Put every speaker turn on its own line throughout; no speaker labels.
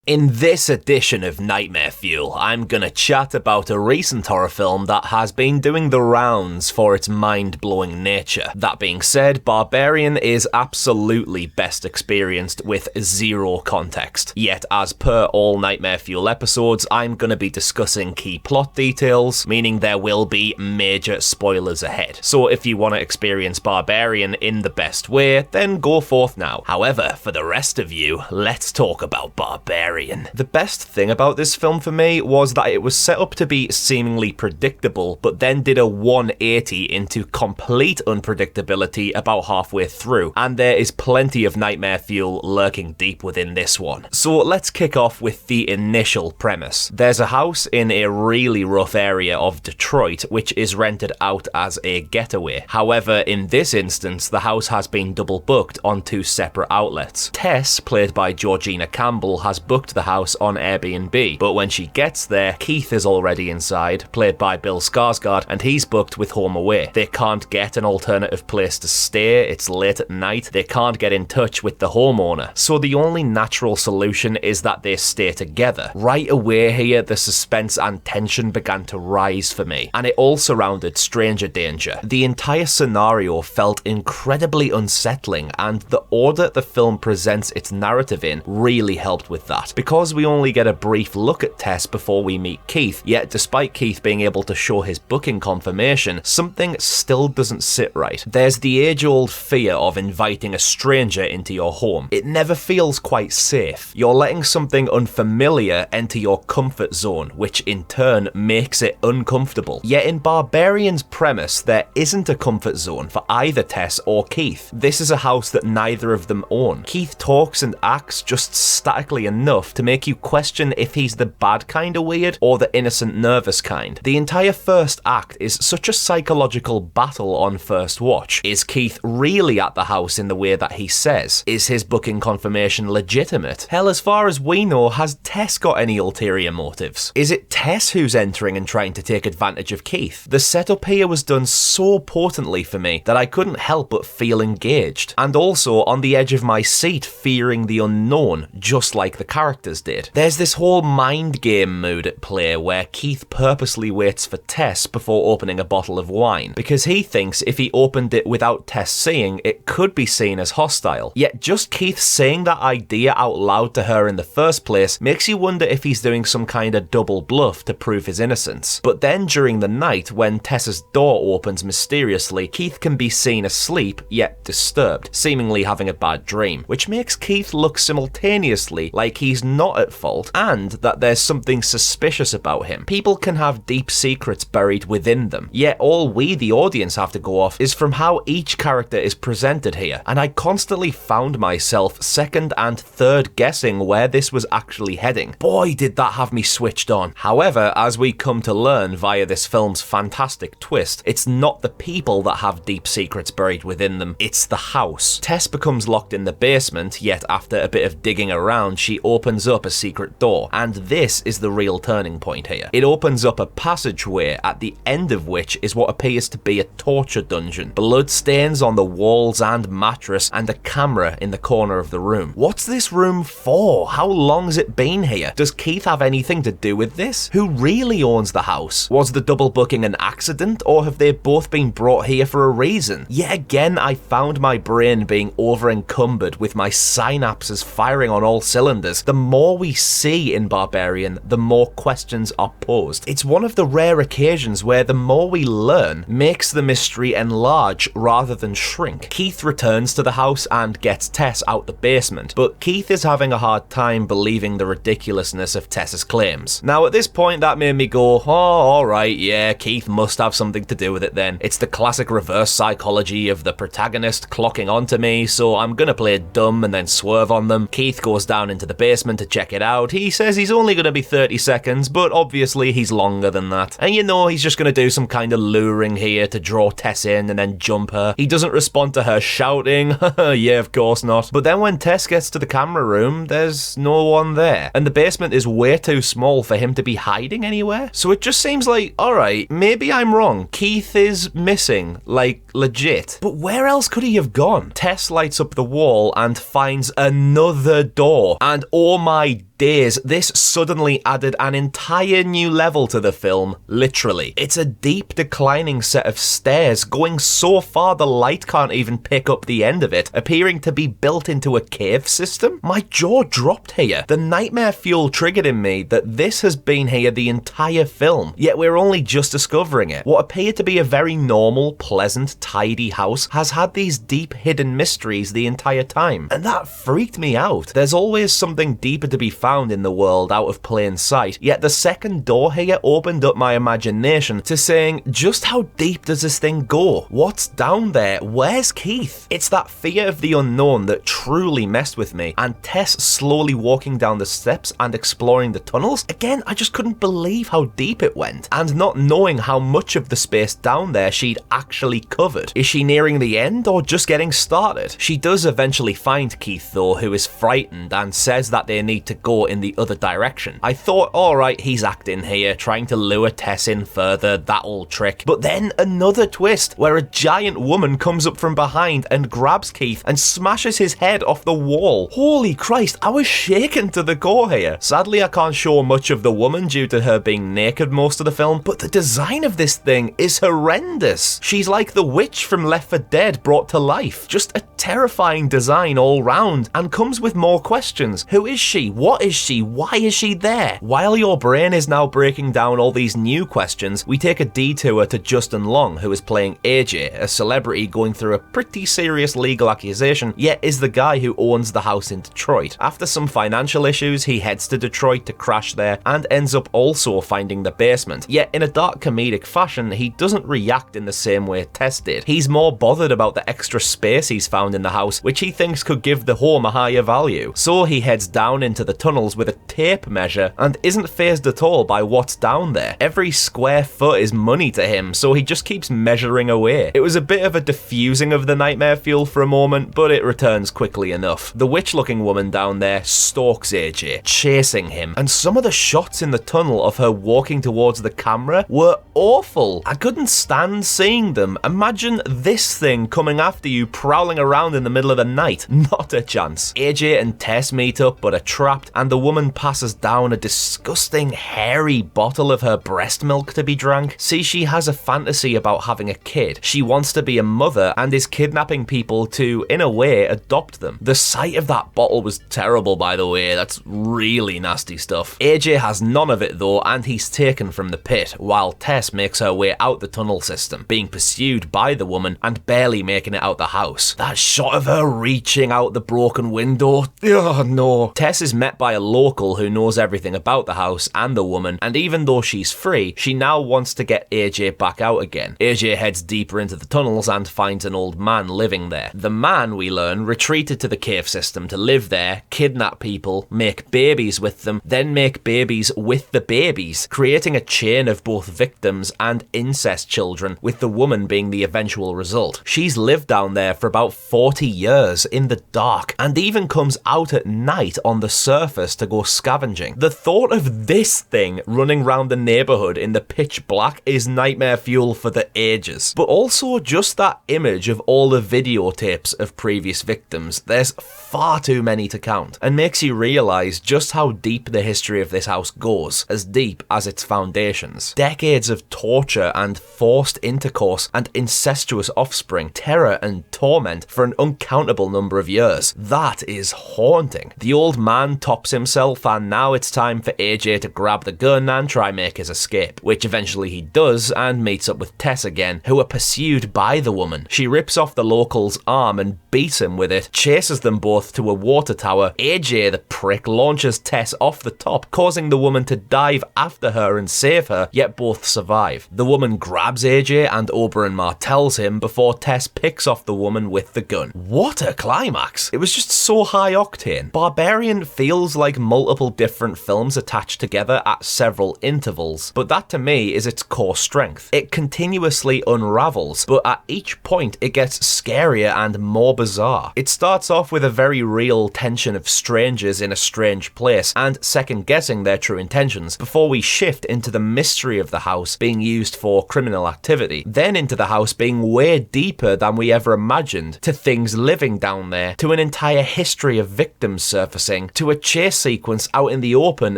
In this edition of Nightmare Fuel, I'm gonna chat about a recent horror film that has been doing the rounds for its mind-blowing nature. That being said, Barbarian is absolutely best experienced with zero context. Yet, as per all Nightmare Fuel episodes, I'm gonna be discussing key plot details, meaning there will be major spoilers ahead. So if you want to experience Barbarian in the best way, then go forth now. However, for the rest of you, let's talk about Barbarian. The best thing about this film for me was that it was set up to be seemingly predictable, but then did a 180 into complete unpredictability about halfway through, and there is plenty of nightmare fuel lurking deep within this one. So let's kick off with the initial premise. There's a house in a really rough area of Detroit which is rented out as a getaway. However, in this instance, the house has been double booked on two separate outlets. Tess, played by Georgina Campbell, has booked the house on Airbnb, but when she gets there, Keith is already inside, played by Bill Skarsgard, and he's booked with Home Away. They can't get an alternative place to stay, it's late at night, they can't get in touch with the homeowner, so the only natural solution is that they stay together. Right away here, the suspense and tension began to rise for me, and it all surrounded stranger danger. The entire scenario felt incredibly unsettling, and the order the film presents its narrative in really helped with that. Because we only get a brief look at Tess before we meet Keith, yet despite Keith being able to show his booking confirmation, something still doesn't sit right. There's the age-old fear of inviting a stranger into your home. It never feels quite safe. You're letting something unfamiliar enter your comfort zone, which in turn makes it uncomfortable. Yet in Barbarian's premise, there isn't a comfort zone for either Tess or Keith. This is a house that neither of them own. Keith talks and acts just statically enough to make you question if he's the bad kind of weird or the innocent nervous kind. The entire first act is such a psychological battle on first watch. Is Keith really at the house in the way that he says? Is his booking confirmation legitimate? Hell, as far as we know, has Tess got any ulterior motives? Is it Tess who's entering and trying to take advantage of Keith? The setup here was done so potently for me that I couldn't help but feel engaged, and also on the edge of my seat fearing the unknown, just like the characters did. There's this whole mind game mood at play where Keith purposely waits for Tess before opening a bottle of wine, because he thinks if he opened it without Tess seeing, it could be seen as hostile. Yet just Keith saying that idea out loud to her in the first place makes you wonder if he's doing some kind of double bluff to prove his innocence. But then during the night, when Tess's door opens mysteriously, Keith can be seen asleep yet disturbed, seemingly having a bad dream, which makes Keith look simultaneously like he's not at fault and that there's something suspicious about him. People can have deep secrets buried within them, yet all we, the audience, have to go off is from how each character is presented here, and I constantly found myself second and third guessing where this was actually heading. Boy, did that have me switched on. However, as we come to learn via this film's fantastic twist, it's not the people that have deep secrets buried within them, it's the house. Tess becomes locked in the basement, yet after a bit of digging around, she opens up a secret door, and this is the real turning point here. It opens up a passageway, at the end of which is what appears to be a torture dungeon. Blood stains on the walls and mattress, and a camera in the corner of the room. What's this room for? How long's it been here? Does Keith have anything to do with this? Who really owns the house? Was the double booking an accident, or have they both been brought here for a reason? Yet again, I found my brain being over encumbered with my synapses firing on all cylinders. The more we see in Barbarian, the more questions are posed. It's one of the rare occasions where the more we learn makes the mystery enlarge rather than shrink. Keith returns to the house and gets Tess out the basement, but Keith is having a hard time believing the ridiculousness of Tess's claims. Now at this point that made me go, oh alright, yeah, Keith must have something to do with it then. It's the classic reverse psychology of the protagonist clocking onto me, so I'm gonna play dumb and then swerve on them. Keith goes down into the basement to check it out. He says he's only going to be 30 seconds, but obviously he's longer than that. And you know he's just going to do some kind of luring here to draw Tess in and then jump her. He doesn't respond to her shouting, yeah, of course not. But then when Tess gets to the camera room, there's no one there. And the basement is way too small for him to be hiding anywhere. So it just seems like, alright, maybe I'm wrong. Keith is missing, like legit. But where else could he have gone? Tess lights up the wall and finds another door. And oh my days, this suddenly added an entire new level to the film, literally. It's a deep declining set of stairs going so far the light can't even pick up the end of it, appearing to be built into a cave system. My jaw dropped here. The nightmare fuel triggered in me that this has been here the entire film, yet we're only just discovering it. What appeared to be a very normal, pleasant, tidy house has had these deep hidden mysteries the entire time, and that freaked me out. There's always something deeper to be found in the world out of plain sight, yet the second door here opened up my imagination to saying, just how deep does this thing go? What's down there? Where's Keith? It's that fear of the unknown that truly messed with me, and Tess slowly walking down the steps and exploring the tunnels, again, I just couldn't believe how deep it went, and not knowing how much of the space down there she'd actually covered. Is she nearing the end or just getting started? She does eventually find Keith though, who is frightened and says that they need to go in the other direction. I thought, alright, he's acting here, trying to lure Tess in further, that old trick. But then another twist, where a giant woman comes up from behind and grabs Keith and smashes his head off the wall. Holy Christ, I was shaken to the core here. Sadly, I can't show much of the woman due to her being naked most of the film, but the design of this thing is horrendous. She's like the witch from Left 4 Dead brought to life. Just a terrifying design all round, and comes with more questions. Who is she? What is she? Why is she there? While your brain is now breaking down all these new questions, we take a detour to Justin Long, who is playing AJ, a celebrity going through a pretty serious legal accusation, yet is the guy who owns the house in Detroit. After some financial issues, he heads to Detroit to crash there and ends up also finding the basement. Yet in a dark comedic fashion, he doesn't react in the same way Tess did. He's more bothered about the extra space he's found in the house, which he thinks could give the home a higher value. So he heads down into the tunnels with a tape measure and isn't fazed at all by what's down there. Every square foot is money to him, so he just keeps measuring away. It was a bit of a diffusing of the nightmare fuel for a moment, but it returns quickly enough. The witch-looking woman down there stalks AJ, chasing him, and some of the shots in the tunnel of her walking towards the camera were awful. I couldn't stand seeing them. Imagine this thing coming after you, prowling around in the middle of the night. Not a chance. AJ and Tess meet up but are trapped, and the woman passes down a disgusting hairy bottle of her breast milk to be drank. See, she has a fantasy about having a kid. She wants to be a mother and is kidnapping people to, in a way, adopt them. The sight of that bottle was terrible, by the way. That's really nasty stuff. AJ has none of it though, and he's taken from the pit, while Tess makes her way out the tunnel system, being pursued by the woman and barely making it out the house. That shot of her reaching out the broken window, oh no. Tess is met by a local who knows everything about the house and the woman, and even though she's free, she now wants to get AJ back out again. AJ heads deeper into the tunnels and finds an old man living there. The man, we learn, retreated to the cave system to live there, kidnap people, make babies with them, then make babies with the babies, creating a chain of both victims and incest children, with the woman being the eventual result. She's lived down there for about 40 years in the dark, and even comes out at night on the surface to go scavenging. The thought of this thing running around the neighborhood in the pitch black is nightmare fuel for the ages. But also just that image of all the videotapes of previous victims, there's far too many to count, and makes you realise just how deep the history of this house goes, as deep as its foundations. Decades of torture and forced intercourse and incestuous offspring, terror and torment for an uncountable number of years. That is haunting. The old man tops himself, and now it's time for AJ to grab the gun and try make his escape, which eventually he does and meets up with Tess again, who are pursued by the woman. She rips off the local's arm and beats him with it, chases them both to a water tower. AJ, the prick, launches Tess off the top, causing the woman to dive after her and save her, yet both survive. The woman grabs AJ and Oberyn martels him before Tess picks off the woman with the gun. What a climax! It was just so high octane. Barbarian feels like multiple different films attached together at several intervals, but that to me is its core strength. It continuously unravels, but at each point it gets scarier and more bizarre. It starts off with a very real tension of strangers in a strange place and second guessing their true intentions, before we shift into the mystery of the house being used for criminal activity, then into the house being way deeper than we ever imagined, to things living down there, to an entire history of victims surfacing, to a chase chase sequence out in the open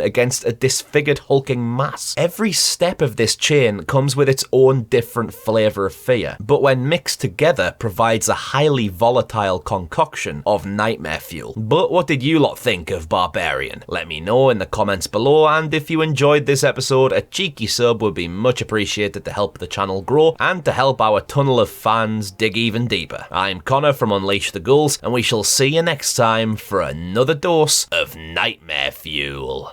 against a disfigured hulking mass. Every step of this chain comes with its own different flavour of fear, but when mixed together provides a highly volatile concoction of nightmare fuel. But what did you lot think of Barbarian? Let me know in the comments below, and if you enjoyed this episode, a cheeky sub would be much appreciated to help the channel grow and to help our tunnel of fans dig even deeper. I'm Connor from Unleash the Ghouls, and we shall see you next time for another dose of nightmare fuel.